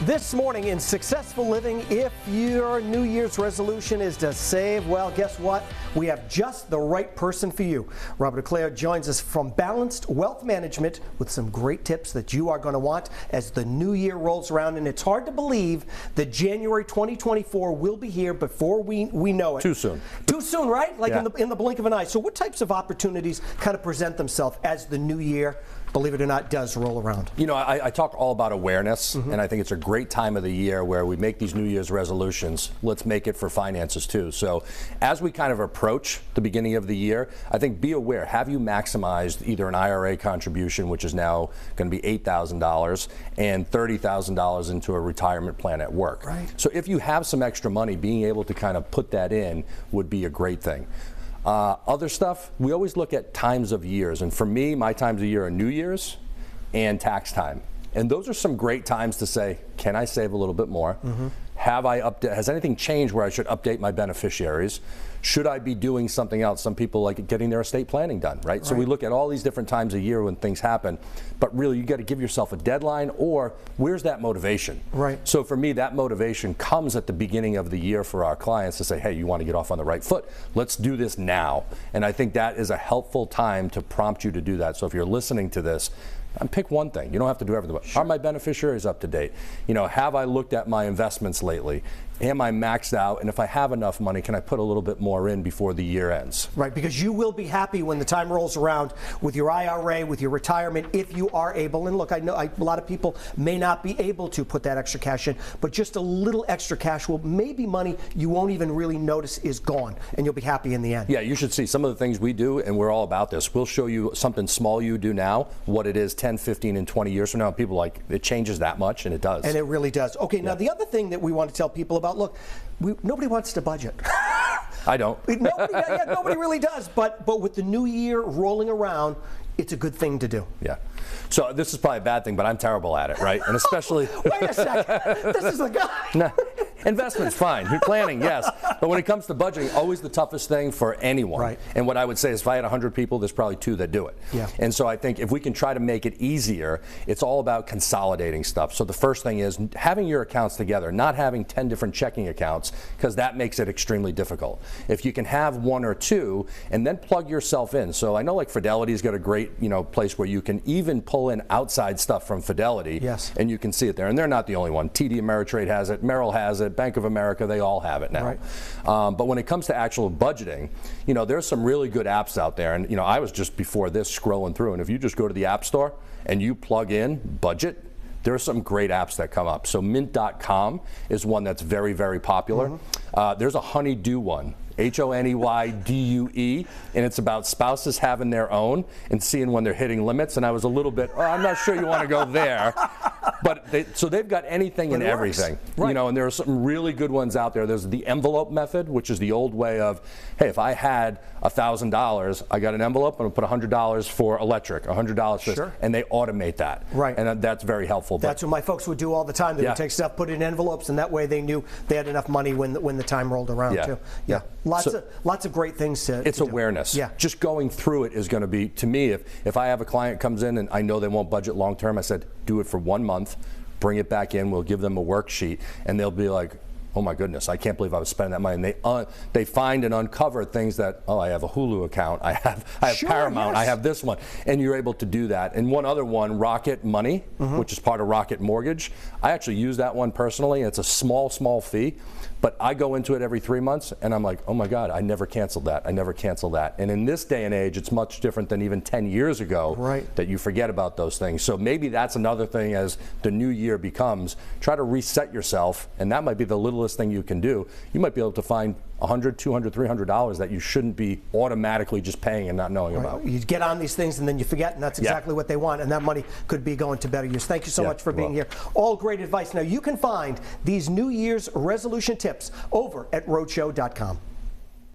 This morning in Successful Living, if your New Year's resolution is to save, well, guess what? We have just the right person for you. Robert Eclair joins us from Balanced Wealth Management with some great tips that you are going to want as the new year rolls around. And it's hard to believe that January 2024 will be here before we know it. Too soon. Too soon, right? Like Yeah. in the blink of an eye. So what types of opportunities kind of present themselves as the new year, believe it or not, does roll around? You know, I talk all about awareness, and I think it's a great time of the year where we make these New Year's resolutions. Let's make it for finances too. So as we kind of approach the beginning of the year, I think be aware. Have you maximized either an IRA contribution, which is now going to be $8,000, and $30,000 into a retirement plan at work? Right. So if you have some extra money, being able to kind of put that in would be a great thing. Other stuff, we always look at times of years, and for me, my times of year are New Year's and tax time. And those are some great times to say, can I save a little bit more? Has anything changed where I should update my beneficiaries? Should I be doing something else? Some people like getting their estate planning done, right? So we look at all these different times of year when things happen, but really you got to give yourself a deadline, or where's that motivation? Right. So for me, that motivation comes at the beginning of the year for our clients to say, hey, you want to get off on the right foot? Let's do this now. And I think that is a helpful time to prompt you to do that. So if you're listening to this, pick one thing. You don't have to do everything. Are my beneficiaries up to date? You know, have I looked at my investments lately? Am I maxed out? And if I have enough money, can I put a little bit more in before the year ends? Right, because you will be happy when the time rolls around with your IRA, with your retirement, if you are able. And look, I know a lot of people may not be able to put that extra cash in, but just a little extra cash will maybe money you won't even really notice is gone, and you'll be happy in the end. Yeah, you should see some of the things we do, and we're all about this. We'll show you something small you do now, what it is 10, 15, and 20 years from now. People are like, it changes that much, and it does. And it really does. Okay, now the other thing that we want to tell people about, look, nobody wants to budget. I don't. Nobody really does. But with the new year rolling around, it's a good thing to do. Yeah. So this is probably a bad thing, but I'm terrible at it, right? And especially. Wait a second. This is the guy. No, investment's fine. You're planning, yes. But when it comes to budgeting, always the toughest thing for anyone. Right. And what I would say is if I had 100 people, there's probably 2 that do it. Yeah. And so I think if we can try to make it easier, it's all about consolidating stuff. So the first thing is having your accounts together, not having 10 different checking accounts, because that makes it extremely difficult. If you can have 1 or 2 and then plug yourself in. So I know like Fidelity's got a great, place where you can even pull in outside stuff from Fidelity. Yes. And you can see it there. And they're not the only one. TD Ameritrade has it, Merrill has it, Bank of America, they all have it now. Right. But when it comes to actual budgeting, there's some really good apps out there. And I was just before this scrolling through, and if you just go to the App Store and you plug in budget, there are some great apps that come up. So Mint.com is one that's very, very popular. There's a Honeydew one. HONEYDUE, and it's about spouses having their own and seeing when they're hitting limits. And I was a little bit, I'm not sure you want to go there. But so they've got anything and everything, right. And there are some really good ones out there. There's the envelope method, which is the old way of, hey, if I had $1,000, I got an envelope and I put $100 for electric, $100 for this, and they automate that. Right. And that's very helpful. That's what my folks would do all the time. They would take stuff, put it in envelopes, and that way they knew they had enough money when the time rolled around too. Yeah. Lots of great things to It's to awareness. Do. Yeah. Just going through it is going to be, to me, if I have a client comes in and I know they won't budget long term, I said, do it for 1 month, bring it back in, we'll give them a worksheet, and they'll be like, oh my goodness, I can't believe I was spending that money. And they find and uncover things that, I have a Hulu account, I have Paramount, I have this one, and you're able to do that. And one other one, Rocket Money, which is part of Rocket Mortgage. I actually use that one personally. It's a small fee, but I go into it every 3 months, and I'm like, oh my God, I never canceled that. I never canceled that. And in this day and age, it's much different than even 10 years ago that you forget about those things. So maybe that's another thing as the new year becomes, try to reset yourself, and that might be the littlest thing you can do. You might be able to find $100, $200, $300 that you shouldn't be automatically just paying and not knowing about. You get on these things and then you forget, and that's exactly what they want, and that money could be going to better use. Thank you so much for being here. All great advice. Now you can find these New Year's resolution tips over at Rhode Show.com.